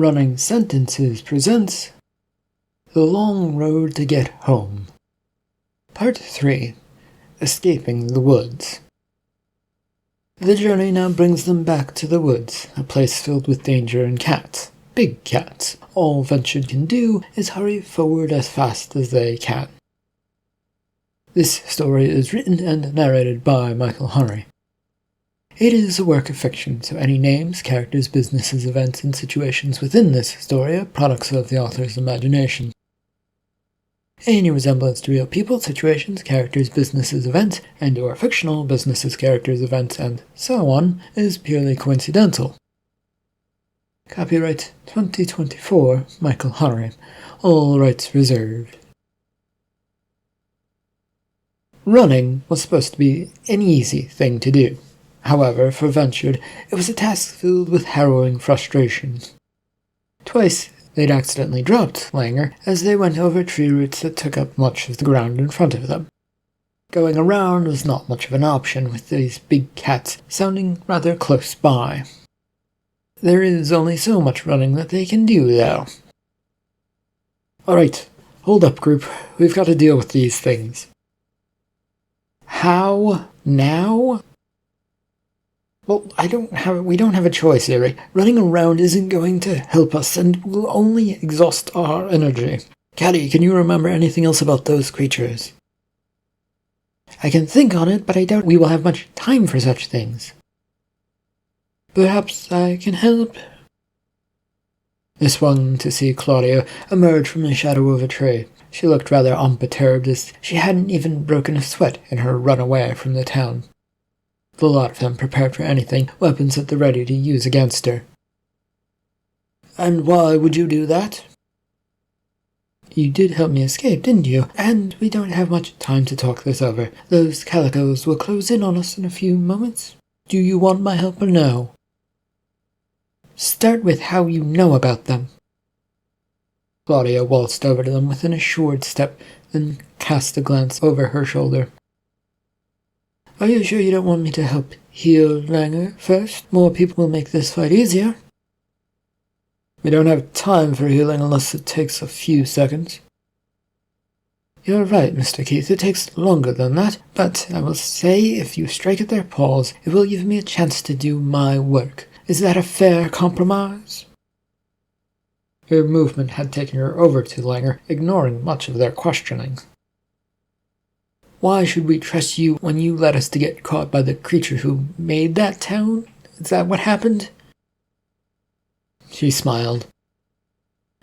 Running Sentences presents The Long Road to Get Home. Part 3. Escaping the Woods. The journey now brings them back to the woods, a place filled with danger and cats. Big cats. All Ventured can do is hurry forward as fast as they can. This story is written and narrated by Michael Hunry. It is a work of fiction, so any names, characters, businesses, events, and situations within this story are products of the author's imagination. Any resemblance to real people, situations, characters, businesses, events, and/or fictional businesses, characters, events, and so on is purely coincidental. Copyright 2024, Michael Hunry. All rights reserved. Running was supposed to be an easy thing to do. However, for Ventured, it was a task filled with harrowing frustrations. Twice, they'd accidentally dropped Langer as they went over tree roots that took up much of the ground in front of them. Going around was not much of an option, with these big cats sounding rather close by. There is only so much running that they can do, though. Alright, hold up, group. We've got to deal with these things. How now? Well, we don't have a choice, Erie. Running around isn't going to help us and will only exhaust our energy. Caddy, can you remember anything else about those creatures? I can think on it, but I doubt we will have much time for such things. Perhaps I can help? They swung to see Claudia emerge from the shadow of a tree. She looked rather unperturbed, as she hadn't even broken a sweat in her run away from the town. The lot of them prepared for anything, weapons at the ready to use against her. And why would you do that? You did help me escape, didn't you? And we don't have much time to talk this over. Those Calicos will close in on us in a few moments. Do you want my help or no? Start with how you know about them. Claudia waltzed over to them with an assured step, then cast a glance over her shoulder. Are you sure you don't want me to help heal Langer first? More people will make this fight easier. We don't have time for healing unless it takes a few seconds. You're right, Mr. Keith, it takes longer than that, but I will say if you strike at their paws, it will give me a chance to do my work. Is that a fair compromise? Her movement had taken her over to Langer, ignoring much of their questioning. Why should we trust you when you led us to get caught by the creature who made that town? Is that what happened? She smiled.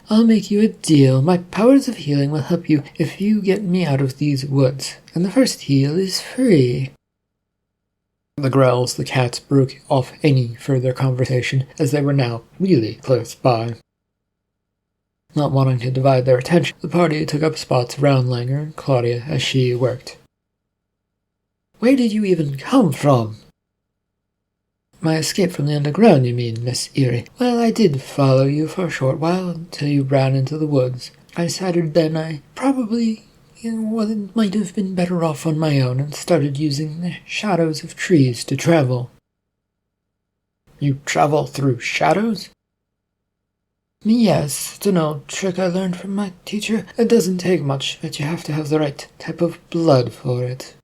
I'll make you a deal. My powers of healing will help you if you get me out of these woods, and the first heal is free. The growls the cats broke off any further conversation, as they were now really close by. Not wanting to divide their attention, the party took up spots around Langer and Claudia as she worked. Where did you even come from? My escape from the underground, you mean, Miss Erie? Well, I did follow you for a short while until you ran into the woods. I decided then I probably might have been better off on my own and started using the shadows of trees to travel. You travel through shadows? Yes, it's an old trick I learned from my teacher. It doesn't take much, but you have to have the right type of blood for it.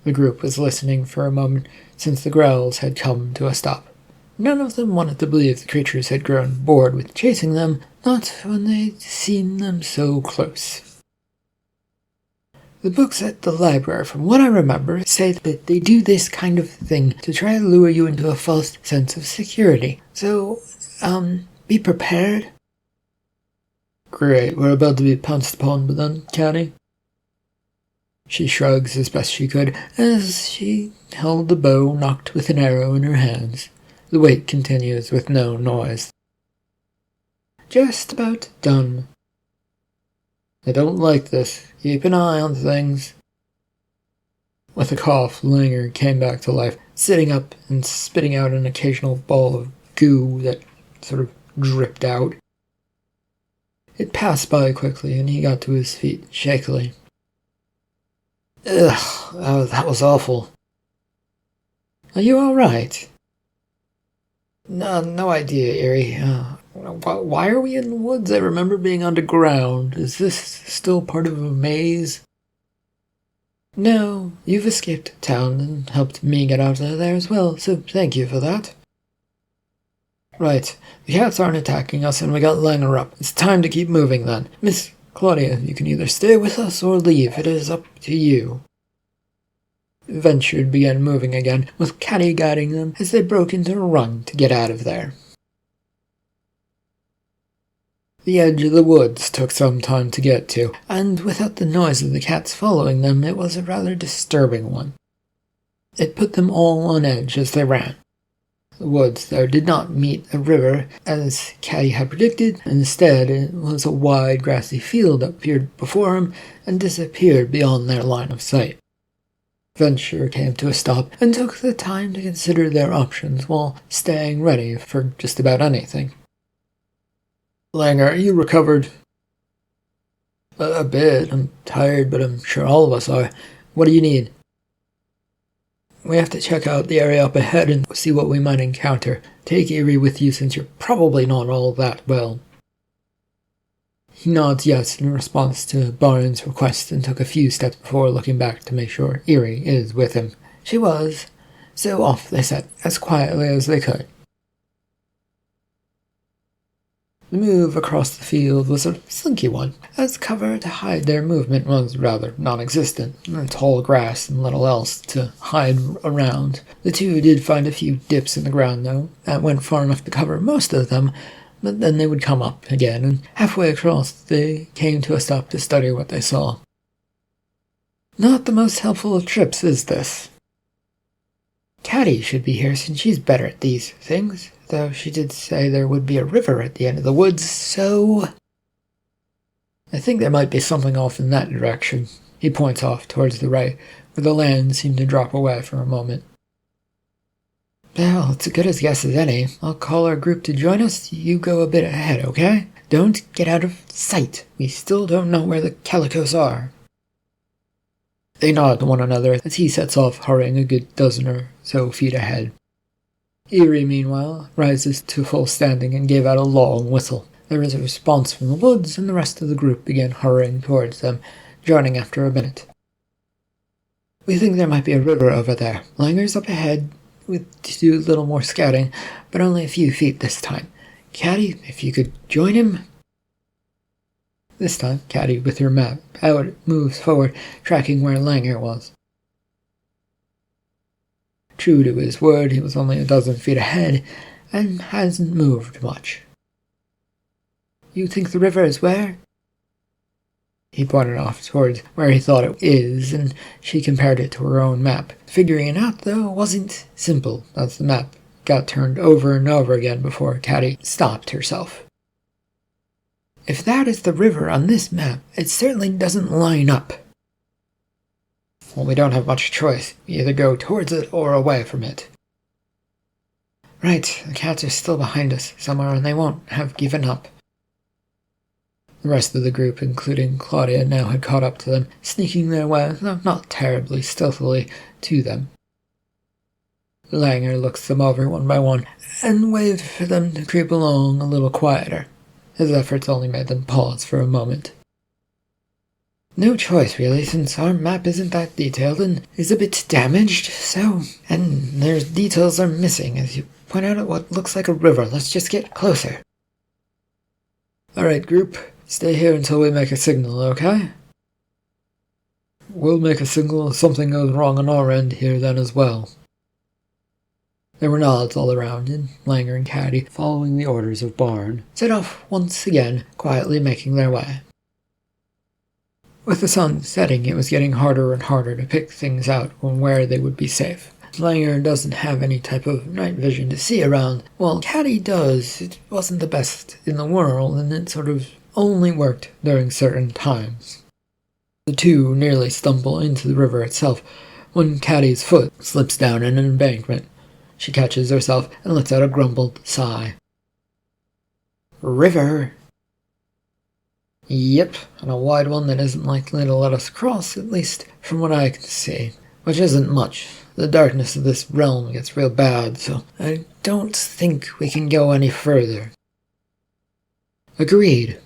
The group was listening for a moment, since the growls had come to a stop. None of them wanted to believe the creatures had grown bored with chasing them, not when they'd seen them so close. The books at the library, from what I remember, say that they do this kind of thing to try to lure you into a false sense of security. So, be prepared. Great, we're about to be pounced upon by them, Caddy. She shrugs as best she could, as she held the bow nocked with an arrow in her hands. The wait continues with no noise. Just about done. I don't like this. Keep an eye on things. With a cough, Langer came back to life, sitting up and spitting out an occasional ball of goo that sort of dripped out. It passed by quickly, and he got to his feet shakily. Ugh, that was awful. Are you all right? No idea, Erie. Why are we in the woods? I remember being underground. Is this still part of a maze? No, you've escaped town and helped me get out of there as well, so thank you for that. Right, the cats aren't attacking us and we got Langer up. It's time to keep moving then. Miss Claudia, you can either stay with us or leave. It is up to you. Venture began moving again, with Caddy guiding them as they broke into a run to get out of there. The edge of the woods took some time to get to, and without the noise of the cats following them, it was a rather disturbing one. It put them all on edge as they ran. The woods, though, did not meet a river, as Caddy had predicted. Instead, it was a wide grassy field that appeared before him and disappeared beyond their line of sight. Venture came to a stop and took the time to consider their options while staying ready for just about anything. Langer, are you recovered? A bit. I'm tired, but I'm sure all of us are. What do you need? We have to check out the area up ahead and see what we might encounter. Take Erie with you since you're probably not all that well. He nods yes in response to Barnes' request and took a few steps before looking back to make sure Erie is with him. She was, so off they set as quietly as they could. The move across the field was a slinky one, as cover to hide their movement was rather non-existent, and tall grass and little else to hide around. The two did find a few dips in the ground, though, that went far enough to cover most of them, but then they would come up again, and halfway across they came to a stop to study what they saw. Not the most helpful of trips, is this? Caddy should be here since she's better at these things, though she did say there would be a river at the end of the woods, so... I think there might be something off in that direction. He points off towards the right, where the land seemed to drop away for a moment. Well, it's as good a guess as any. I'll call our group to join us. You go a bit ahead, okay? Don't get out of sight. We still don't know where the Calicos are. They nod to one another as he sets off, hurrying a good dozen or so feet ahead. Erie, meanwhile, rises to full standing and gave out a long whistle. There was a response from the woods, and the rest of the group began hurrying towards them, joining after a minute. We think there might be a river over there. Langer's up ahead, with to do a little more scouting, but only a few feet this time. Caddy, if you could join him. This time, Caddy, with her map out, moves forward, tracking where Langer was. True to his word, he was only a dozen feet ahead, and hasn't moved much. You think the river is where? He pointed off towards where he thought it is, and she compared it to her own map. Figuring it out, though, wasn't simple, as the map got turned over and over again before Caddy stopped herself. If that is the river on this map, it certainly doesn't line up. Well, we don't have much choice. We either go towards it or away from it. Right, the cats are still behind us somewhere, and they won't have given up. The rest of the group, including Claudia, now had caught up to them, sneaking their way, though not terribly stealthily, to them. Langer looks them over one by one, and waved for them to creep along a little quieter. His efforts only made them pause for a moment. No choice, really, since our map isn't that detailed and is a bit damaged, and there's details are missing as you point out at what looks like a river. Let's just get closer. Alright, group, stay here until we make a signal, okay? We'll make a signal if something goes wrong on our end here then as well. There were nods all around, and Langer and Caddy, following the orders of Barn, set off once again, quietly making their way. With the sun setting, it was getting harder and harder to pick things out on where they would be safe. Langer doesn't have any type of night vision to see around. Well, Caddy does. It wasn't the best in the world, and it sort of only worked during certain times. The two nearly stumble into the river itself when Caddy's foot slips down an embankment. She catches herself and lets out a grumbled sigh. River? Yep, and a wide one that isn't likely to let us cross, at least from what I can see. Which isn't much. The darkness of this realm gets real bad, so I don't think we can go any further." "Agreed."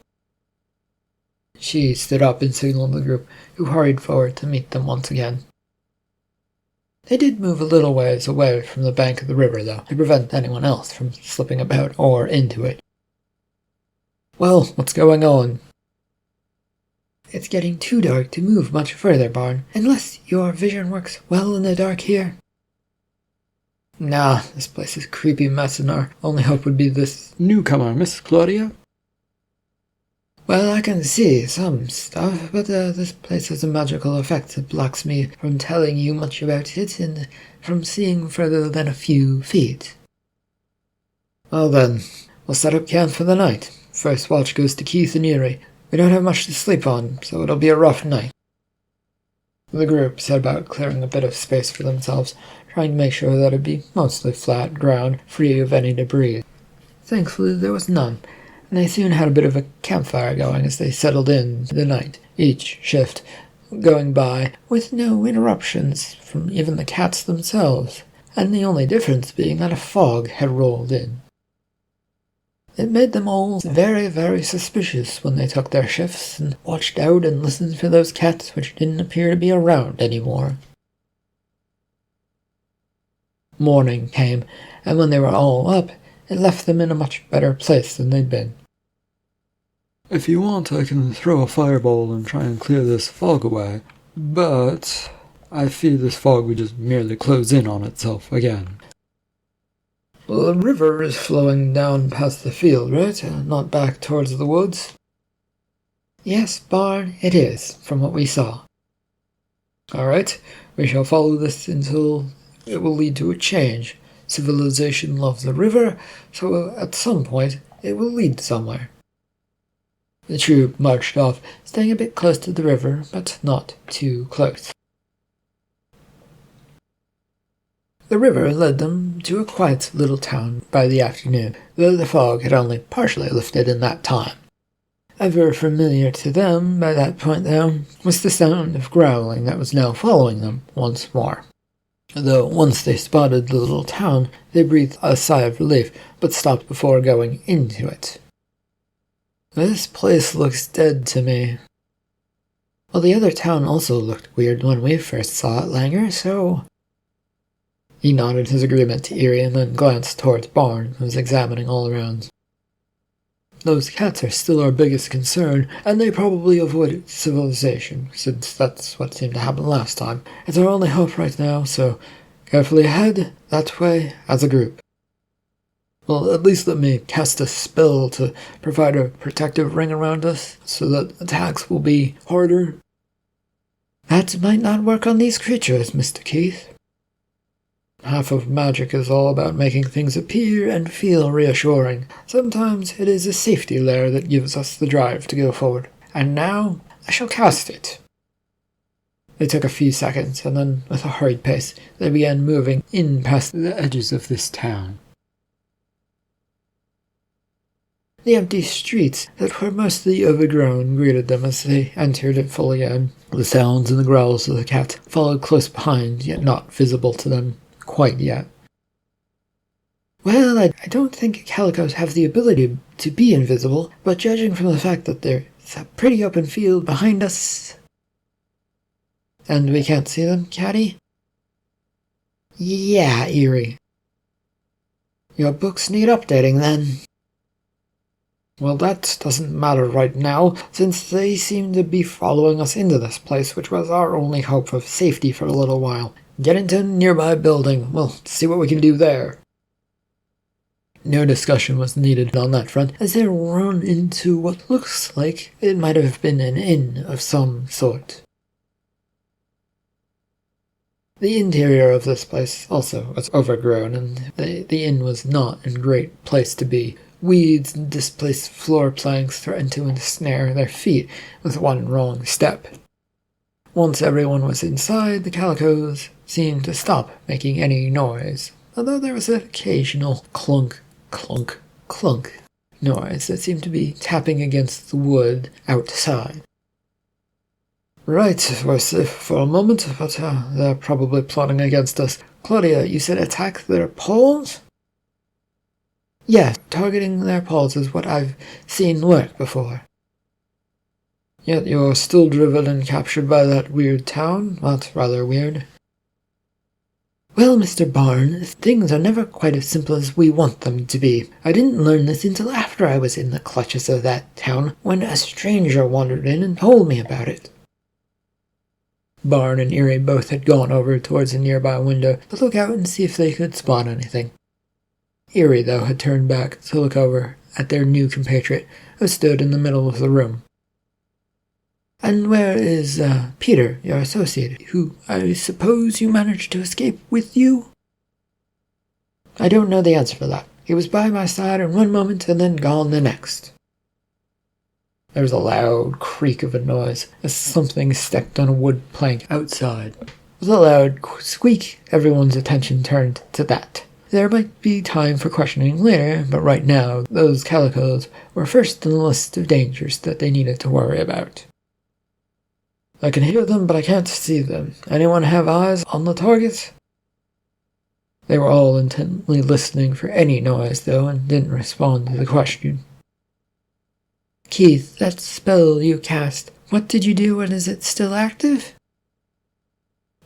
She stood up and signaled the group, who hurried forward to meet them once again. They did move a little ways away from the bank of the river, though, to prevent anyone else from slipping about or into it. "Well, what's going on?" "It's getting too dark to move much further, Barn, unless your vision works well in the dark here." "Nah, this place is a creepy mess, and our only hope would be this newcomer, Miss Claudia." "Well, I can see some stuff, but this place has a magical effect that blocks me from telling you much about it and from seeing further than a few feet." "Well then, we'll set up camp for the night. First watch goes to Keith and Erie. We don't have much to sleep on, so it'll be a rough night." The group set about clearing a bit of space for themselves, trying to make sure that it'd be mostly flat ground, free of any debris. Thankfully, there was none, and they soon had a bit of a campfire going as they settled in the night, each shift going by with no interruptions from even the cats themselves, and the only difference being that a fog had rolled in. It made them all very, very suspicious when they took their shifts and watched out and listened for those cats which didn't appear to be around anymore. Morning came, and when they were all up, it left them in a much better place than they'd been. "If you want, I can throw a fireball and try and clear this fog away, but I fear this fog would just merely close in on itself again." "Well, the river is flowing down past the field, right? Not back towards the woods?" "Yes, Barn, it is, from what we saw." "All right, we shall follow this until it will lead to a change. Civilization loves the river, so at some point it will lead somewhere." The troop marched off, staying a bit close to the river, but not too close. The river led them to a quiet little town by the afternoon, though the fog had only partially lifted in that time. Ever familiar to them by that point, though, was the sound of growling that was now following them once more. Though once they spotted the little town, they breathed a sigh of relief, but stopped before going into it. "This place looks dead to me." "Well, the other town also looked weird when we first saw it, Langer, so—" He nodded his agreement to Erie and then glanced towards Barn, who was examining all around. "Those cats are still our biggest concern, and they probably avoided civilization, since that's what seemed to happen last time. It's our only hope right now, so carefully ahead, that way, as a group. Well, at least let me cast a spell to provide a protective ring around us, so that attacks will be harder." "That might not work on these creatures, Mr. Keith." "Half of magic is all about making things appear and feel reassuring. Sometimes it is a safety layer that gives us the drive to go forward. And now, I shall cast it." They took a few seconds, and then, with a hurried pace, they began moving in past the edges of this town. The empty streets that were mostly overgrown greeted them as they entered it full again. The sounds and the growls of the cat followed close behind, yet not visible to them quite yet. "Well, I don't think Calicos have the ability to be invisible, but judging from the fact that there's a pretty open field behind us—" "And we can't see them, Catty?" "Yeah, Erie." "Your books need updating, then." "Well, that doesn't matter right now, since they seem to be following us into this place, which was our only hope of safety for a little while. Get into a nearby building. We'll see what we can do there." No discussion was needed on that front, as they run into what looks like it might have been an inn of some sort. The interior of this place also was overgrown, and the inn was not a great place to be. Weeds and displaced floor planks threatened to ensnare their feet with one wrong step. Once everyone was inside, the Calicos seemed to stop making any noise, although there was an occasional clunk, clunk, clunk noise that seemed to be tapping against the wood outside. Right, we're safe for a moment, but they're probably plotting against us. Claudia, you said attack their poles? Yes, targeting their poles is what I've seen work before. Yet you're still driven and captured by that weird town? That's rather weird. Well, Mr. Barnes, things are never quite as simple as we want them to be. I didn't learn this until after I was in the clutches of that town, when a stranger wandered in and told me about it. Barn and Erie both had gone over towards a nearby window to look out and see if they could spot anything. Erie, though, had turned back to look over at their new compatriot, who stood in the middle of the room. And where is Peter, your associate, who I suppose you managed to escape with you? I don't know the answer for that. He was by my side in one moment and then gone the next. There was a loud creak of a noise as something stepped on a wood plank outside. With a loud squeak, everyone's attention turned to that. There might be time for questioning later, but right now, those calicos were first in the list of dangers that they needed to worry about. I can hear them, but I can't see them. Anyone have eyes on the target? They were all intently listening for any noise, though, and didn't respond to the question. Keith, that spell you cast, what did you do and is it still active?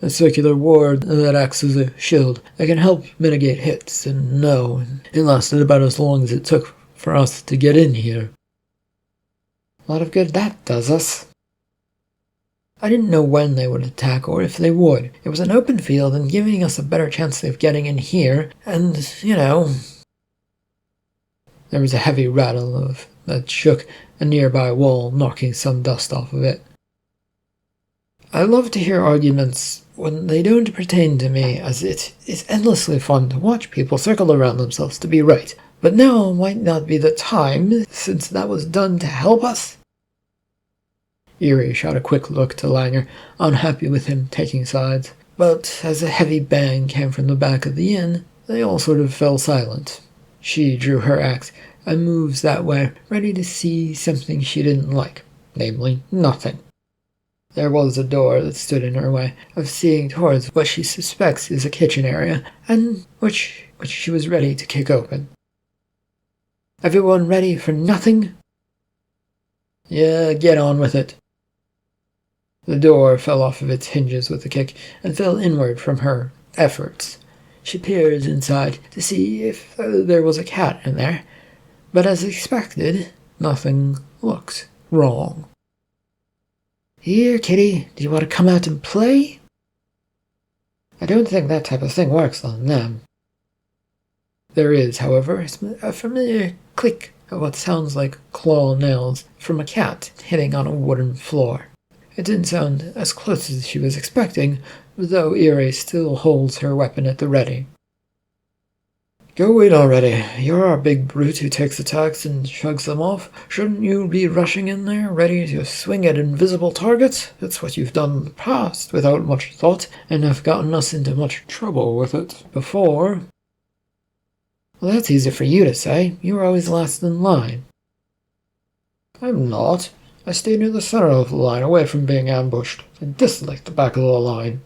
A circular ward that acts as a shield that can help mitigate hits, and no, it lasted about as long as it took for us to get in here. A lot of good that does us. I didn't know when they would attack or if they would. It was an open field and giving us a better chance of getting in here, and, There was a heavy rattle that shook a nearby wall, knocking some dust off of it. I love to hear arguments when they don't pertain to me, as it is endlessly fun to watch people circle around themselves to be right. But now might not be the time, since that was done to help us. Erie shot a quick look to Langer, unhappy with him taking sides. But as a heavy bang came from the back of the inn, they all sort of fell silent. She drew her axe and moves that way, ready to see something she didn't like, namely, nothing. There was a door that stood in her way of seeing towards what she suspects is a kitchen area, and which she was ready to kick open. Everyone ready for nothing? Yeah, get on with it. The door fell off of its hinges with a kick and fell inward from her efforts. She peered inside to see if there was a cat in there, but as expected, nothing looked wrong. Here, kitty, do you want to come out and play? I don't think that type of thing works on them. There is, however, a familiar click of what sounds like claw nails from a cat hitting on a wooden floor. It didn't sound as close as she was expecting, though Erie still holds her weapon at the ready. Go in already. You're a big brute who takes attacks and shrugs them off. Shouldn't you be rushing in there, ready to swing at invisible targets? That's what you've done in the past, without much thought, and have gotten us into much trouble with it before. Well, that's easy for you to say. You were always last in line. I'm not. I stay near the center of the line, away from being ambushed. I dislike the back of the line.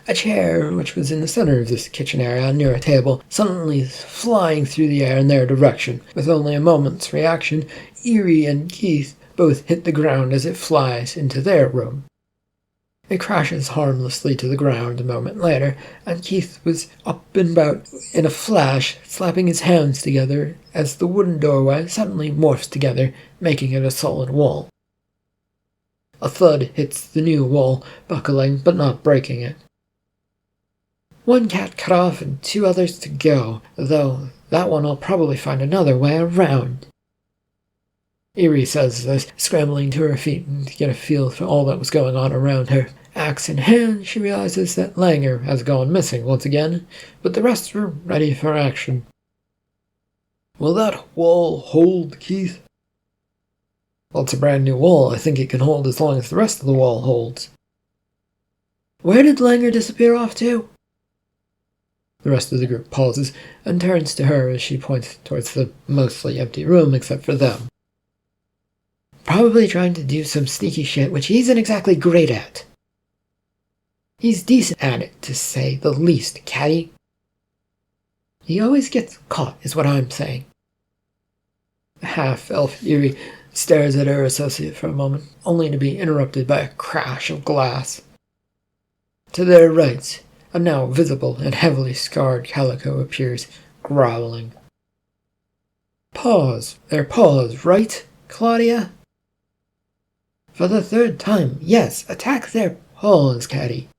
A chair, which was in the center of this kitchen area near a table, suddenly flying through the air in their direction. With only a moment's reaction, Erie and Keith both hit the ground as it flies into their room. It crashes harmlessly to the ground a moment later, and Keith was up and about in a flash, slapping his hands together as the wooden doorway suddenly morphs together, making it a solid wall. A thud hits the new wall, buckling but not breaking it. One cat cut off and 2 others to go, though that one will probably find another way around. Erie says this, scrambling to her feet and to get a feel for all that was going on around her. Axe in hand, she realizes that Langer has gone missing once again, but the rest are ready for action. Will that wall hold, Keith? Well, it's a brand new wall. I think it can hold as long as the rest of the wall holds. Where did Langer disappear off to? The rest of the group pauses and turns to her as she points towards the mostly empty room except for them. Probably trying to do some sneaky shit, which he isn't exactly great at. He's decent at it, to say the least, Catty. He always gets caught, is what I'm saying. The half-elf Eerie stares at her associate for a moment, only to be interrupted by a crash of glass. To their right, a now visible and heavily scarred Calico appears, growling. Paws. Their paws, right, Claudia? For the third time, yes, attack their paws, Catty.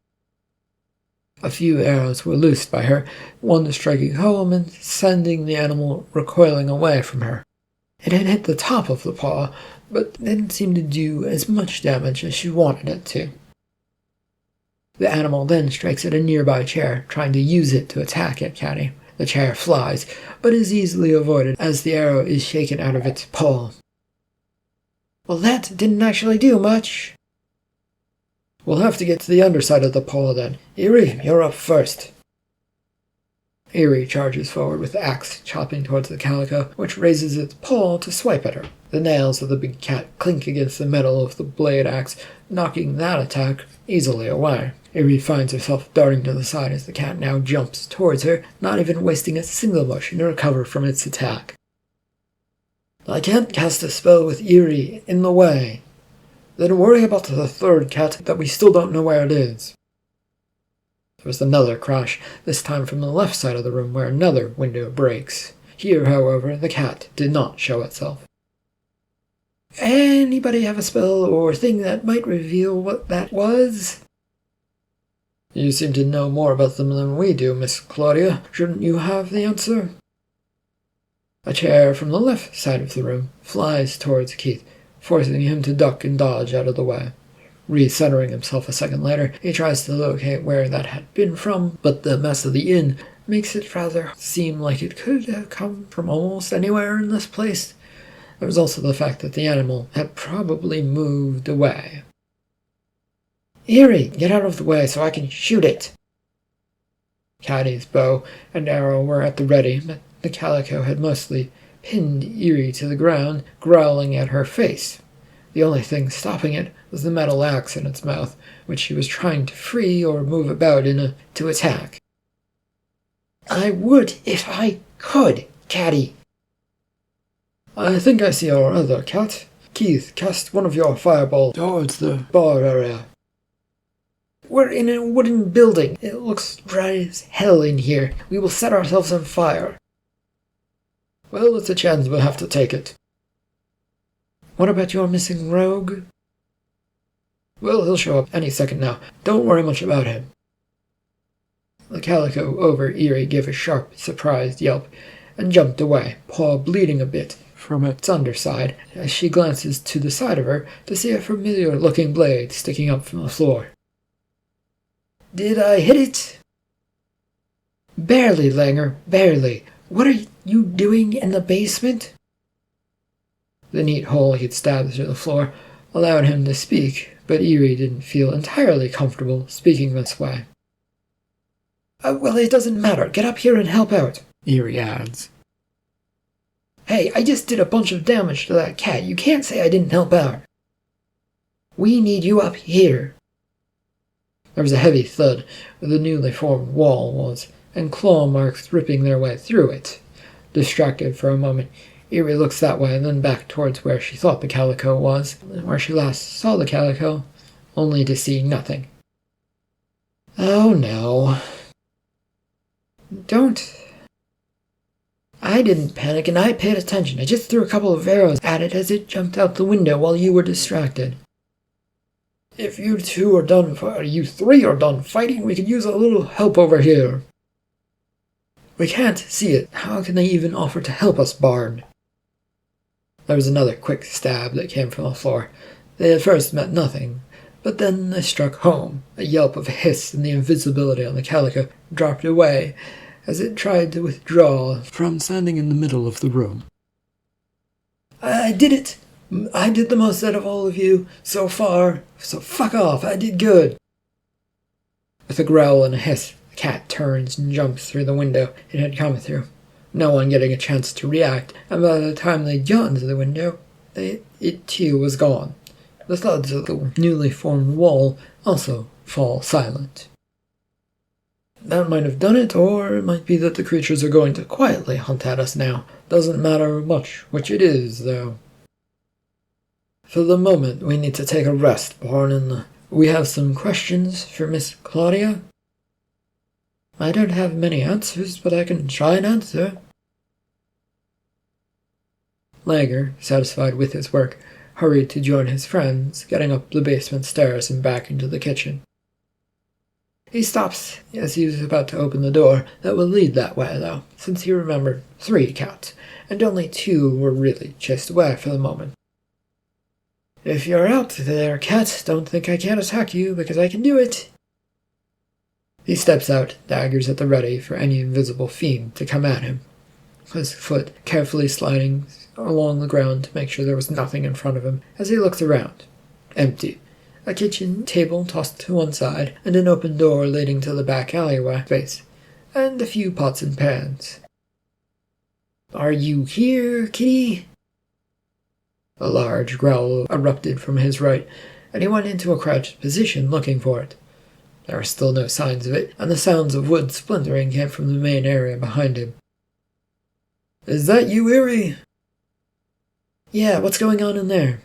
A few arrows were loosed by her, one striking home and sending the animal recoiling away from her. It had hit the top of the paw, but didn't seem to do as much damage as she wanted it to. The animal then strikes at a nearby chair, trying to use it to attack at Catty. The chair flies, but is easily avoided as the arrow is shaken out of its paw. Well, that didn't actually do much. We'll have to get to the underside of the paw then. Eerie, you're up first. Eerie charges forward with the axe, chopping towards the Calico, which raises its paw to swipe at her. The nails of the big cat clink against the metal of the blade axe, knocking that attack easily away. Eerie finds herself darting to the side as the cat now jumps towards her, not even wasting a single motion to recover from its attack. I can't cast a spell with Eerie in the way. Then worry about the third cat that we still don't know where it is. There was another crash, this time from the left side of the room where another window breaks. Here, however, the cat did not show itself. Anybody have a spell or thing that might reveal what that was? You seem to know more about them than we do, Miss Claudia. Shouldn't you have the answer? A chair from the left side of the room flies towards Keith, forcing him to duck and dodge out of the way. Recentering himself a second later, he tries to locate where that had been from, but the mess of the inn makes it rather seem like it could have come from almost anywhere in this place. There was also the fact that the animal had probably moved away. Eerie, get out of the way so I can shoot it. Catty's bow and arrow were at the ready, but the Calico had mostly pinned Eerie to the ground, growling at her face. The only thing stopping it was the metal axe in its mouth, which she was trying to free or move about to attack. I would if I could, Catty. I think I see our other cat. Keith, cast one of your fireballs towards the bar area. We're in a wooden building. It looks dry as hell in here. We will set ourselves on fire. Well, it's a chance, we'll have to take it. What about your missing rogue? Well, he'll show up any second now. Don't worry much about him. The Calico over Eerie gave a sharp, surprised yelp and jumped away, paw bleeding a bit from its underside as she glances to the side of her to see a familiar-looking blade sticking up from the floor. Did I hit it? Barely, Langer, barely. What are you doing in the basement? The neat hole he'd stabbed through the floor allowed him to speak, but Eerie didn't feel entirely comfortable speaking this way. Well, it doesn't matter. Get up here and help out, Eerie adds. Hey, I just did a bunch of damage to that cat. You can't say I didn't help out. We need you up here. There was a heavy thud where the newly formed wall was, and claw marks ripping their way through it. Distracted for a moment, Eerie looks that way and then back towards where she thought the Calico was, where she last saw the Calico, only to see nothing. Oh no. Don't. I didn't panic and I paid attention. I just threw a couple of arrows at it as it jumped out the window while you were distracted. If you two are done, you three are done fighting, we could use a little help over here. We can't see it. How can they even offer to help us, Bard? There was another quick stab that came from the floor. They at first met nothing, but then they struck home. A yelp of hiss and the invisibility on the Calico dropped away as it tried to withdraw from standing in the middle of the room. I did it! I did the most out of all of you so far, so fuck off, I did good. With a growl and a hiss, the cat turns and jumps through the window it had come through, no one getting a chance to react, and by the time they'd gotten to the window, it too was gone. The thuds of the newly formed wall also fall silent. That might have done it, or it might be that the creatures are going to quietly hunt at us now. Doesn't matter much which it is, though. For the moment, we need to take a rest, Barn, and we have some questions for Miss Claudia. I don't have many answers, but I can try and answer. Langer, satisfied with his work, hurried to join his friends, getting up the basement stairs and back into the kitchen. He stops as he was about to open the door that would lead that way, though, since he remembered 3 cats, and only 2 were really chased away for the moment. If you're out there, cat, don't think I can't attack you, because I can do it. He steps out, daggers at the ready for any invisible fiend to come at him, his foot carefully sliding along the ground to make sure there was nothing in front of him as he looked around. Empty. A kitchen table tossed to one side, and an open door leading to the back alleyway space, and a few pots and pans. Are you here, kitty? A large growl erupted from his right, and he went into a crouched position looking for it. There were still no signs of it, and the sounds of wood splintering came from the main area behind him. Is that you, Eerie? Yeah, what's going on in there?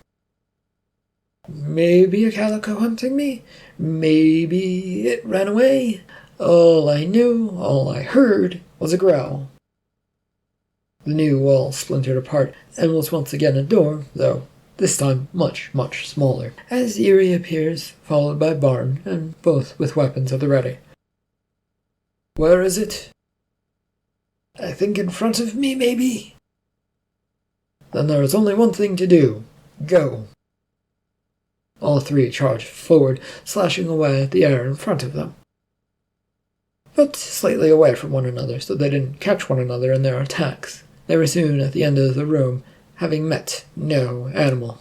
Maybe a calico hunting me? Maybe it ran away? All I knew, all I heard, was a growl. The new wall splintered apart, and was once again a door, though this time much, much smaller, as Eerie appears, followed by Barn, and both with weapons at the ready. Where is it? I think in front of me, maybe? Then there is only one thing to do. Go. All 3 charged forward, slashing away at the air in front of them, but slightly away from one another so they didn't catch one another in their attacks. They were soon at the end of the room, having met no animal.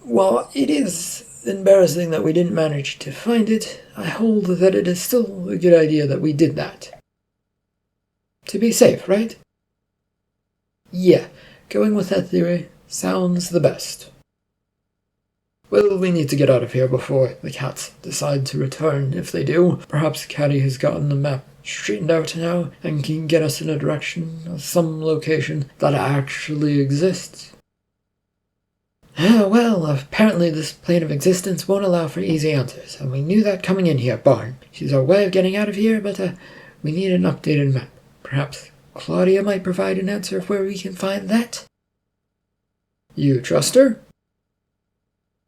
While it is embarrassing that we didn't manage to find it, I hold that it is still a good idea that we did that. To be safe, right? Yeah, going with that theory sounds the best. Well, we need to get out of here before the cats decide to return. If they do, perhaps Caddy has gotten the map straightened out now and can get us in a direction of some location that actually exists. Well, apparently this plane of existence won't allow for easy answers, and we knew that coming in here, Barn. She's our way of getting out of here, but we need an updated map. Perhaps Claudia might provide an answer of where we can find that? You trust her?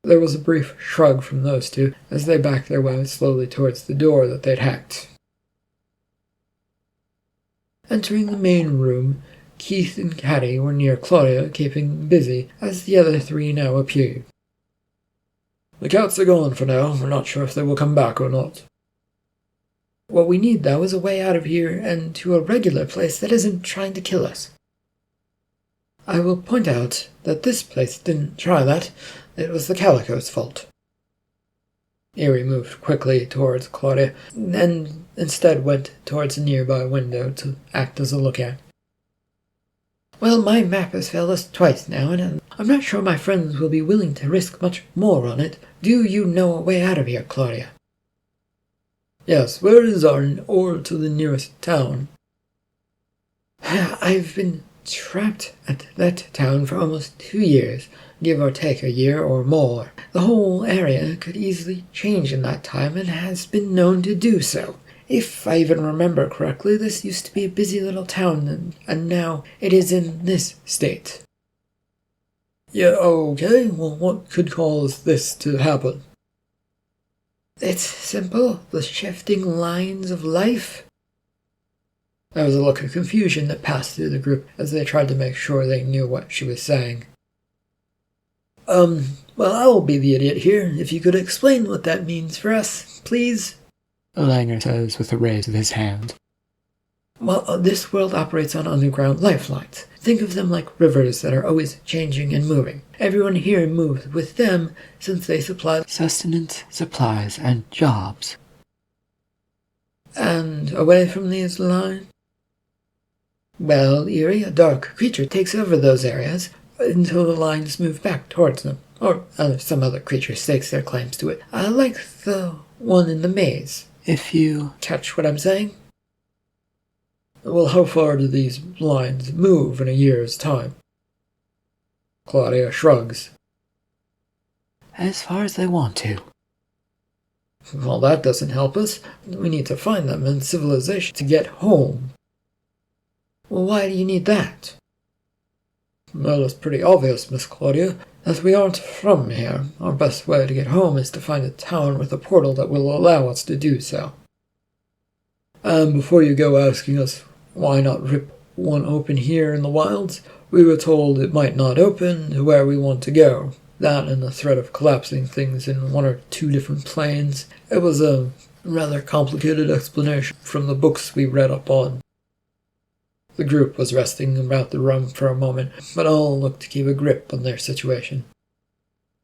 There was a brief shrug from those 2 as they backed their way slowly towards the door that they'd hacked. Entering the main room, Keith and Caddy were near Claudia, keeping busy as the other 3 now appeared. The cats are gone for now. We're not sure if they will come back or not. What we need, though, is a way out of here and to a regular place that isn't trying to kill us. I will point out that this place didn't try that. It was the Calico's fault. Eerie moved quickly towards Claudia, and instead went towards a nearby window to act as a lookout. Well, my map has failed us twice now, and I'm not sure my friends will be willing to risk much more on it. Do you know a way out of here, Claudia? Yes, where is our or to the nearest town? I've been trapped at that town for almost 2 years, give or take a year or more. The whole area could easily change in that time and has been known to do so. If I even remember correctly, this used to be a busy little town, and now it is in this state. Yeah, okay, well, what could cause this to happen? It's simple, the shifting lines of life. There was a look of confusion that passed through the group as they tried to make sure they knew what she was saying. Well, I'll be the idiot here. If you could explain what that means for us, please. Langer says with a raise of his hand. Well, this world operates on underground lifelines. Think of them like rivers that are always changing and moving. Everyone here moves with them since they supply sustenance, supplies, and jobs. And away from these lines? Well, Eerie, a dark creature takes over those areas. until the lines move back towards them, or some other creature stakes their claims to it. Like the one in the maze, if you catch what I'm saying. Well, how far do these lines move in a year's time? Claudia shrugs. As far as they want to. Well, that doesn't help us. We need to find them in civilization to get home. Well, why do you need that? Well, it's pretty obvious, Miss Claudia, that we aren't from here. Our best way to get home is to find a town with a portal that will allow us to do so. And before you go asking us why not rip one open here in the wilds, we were told it might not open to where we want to go. That and the threat of collapsing things in 1 or 2 different planes. It was a rather complicated explanation from the books we read up on. The group was resting about the room for a moment, but all looked to keep a grip on their situation.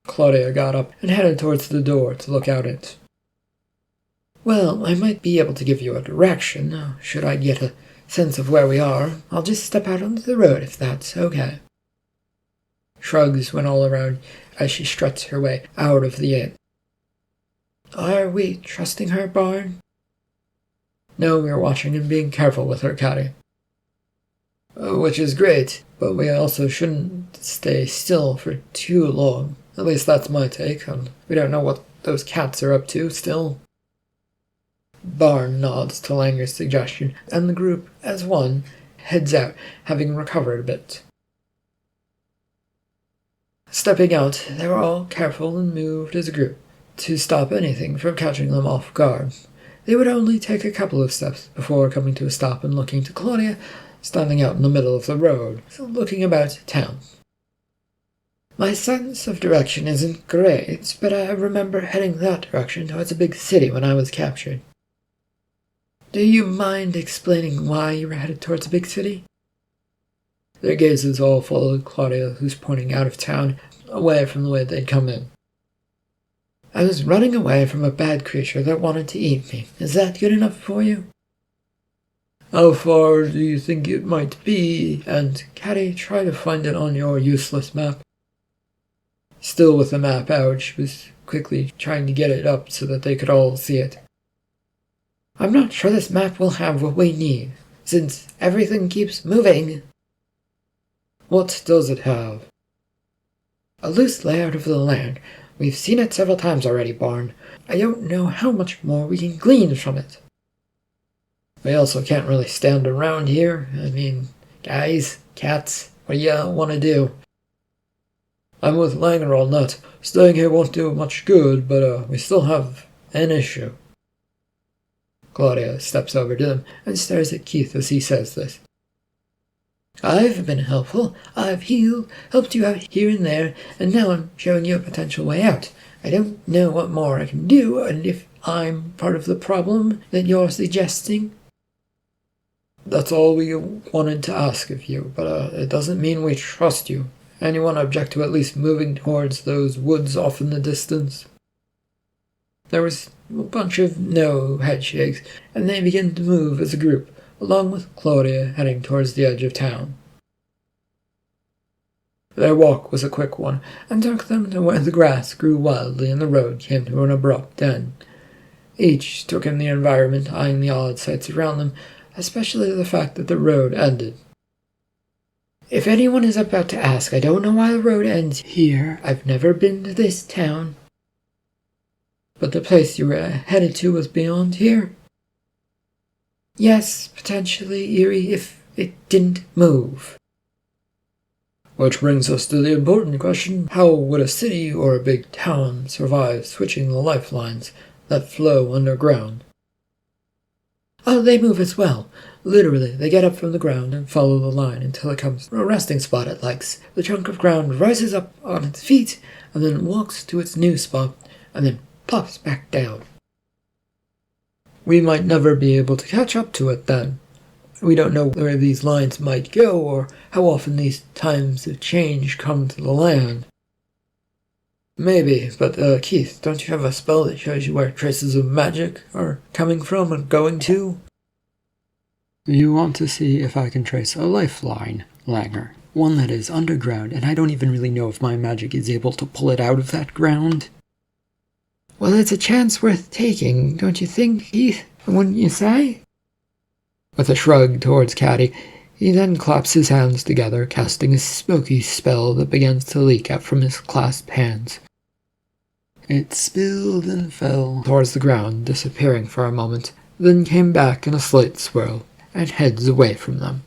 Claudia got up and headed towards the door to look out it. Well, I might be able to give you a direction, should I get a sense of where we are. I'll just step out onto the road if that's okay. Shrugs went all around as she struts her way out of the inn. Are we trusting her, Barn? No, we're watching and being careful with her, Caddy. Which is great, but we also shouldn't stay still for too long. At least that's my take, and we don't know what those cats are up to still. Barn nods to Langer's suggestion, and the group, as one, heads out, having recovered a bit. Stepping out, they were all careful and moved as a group, to stop anything from catching them off guard. They would only take a couple of steps before coming to a stop and looking to Claudia, standing out in the middle of the road, looking about town. My sense of direction isn't great, but I remember heading that direction towards a big city when I was captured. Do you mind explaining why you were headed towards a big city? Their gazes all followed Claudia, who's pointing out of town, away from the way they'd come in. I was running away from a bad creature that wanted to eat me. Is that good enough for you? How far do you think it might be? And, Caddy, try to find it on your useless map. Still with the map out, she was quickly trying to get it up so that they could all see it. I'm not sure this map will have what we need, since everything keeps moving. What does it have? A loose layout of the land. We've seen it several times already, Barn. I don't know how much more we can glean from it. We also can't really stand around here. I mean, guys, cats, what do you want to do? I'm with Langer all nut. Staying here won't do much good, but we still have an issue. Claudia steps over to them and stares at Keith as he says this. I've been helpful. I've helped you out here and there, and now I'm showing you a potential way out. I don't know what more I can do, and if I'm part of the problem that you're suggesting. That's all we wanted to ask of you, but it doesn't mean we trust you. Anyone object to at least moving towards those woods off in the distance? There was a bunch of no headshakes, and they began to move as a group, along with Claudia heading towards the edge of town. Their walk was a quick one, and took them to where the grass grew wildly and the road came to an abrupt end. Each took in the environment, eyeing the odd sights around them, especially the fact that the road ended. If anyone is about to ask, I don't know why the road ends here. I've never been to this town. But the place you were headed to was beyond here? Yes, potentially, Eerie, if it didn't move. Which brings us to the important question, how would a city or a big town survive switching the lifelines that flow underground? Oh, they move as well. Literally, they get up from the ground and follow the line until it comes to a resting spot it likes. The chunk of ground rises up on its feet, and then walks to its new spot, and then plops back down. We might never be able to catch up to it then. We don't know where these lines might go, or how often these times of change come to the land. Maybe, but Keith, don't you have a spell that shows you where traces of magic are coming from and going to? You want to see if I can trace a lifeline, Langer? One that is underground, and I don't even really know if my magic is able to pull it out of that ground. Well, it's a chance worth taking, don't you think, Heath? Wouldn't you say? With a shrug towards Caddy, he then claps his hands together, casting a smoky spell that begins to leak out from his clasped hands. It spilled and fell towards the ground, disappearing for a moment, then came back in a slight swirl, and heads away from them.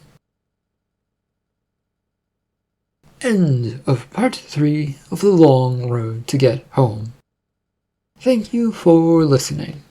End of part 3 of The Long Road to Get Home. Thank you for listening.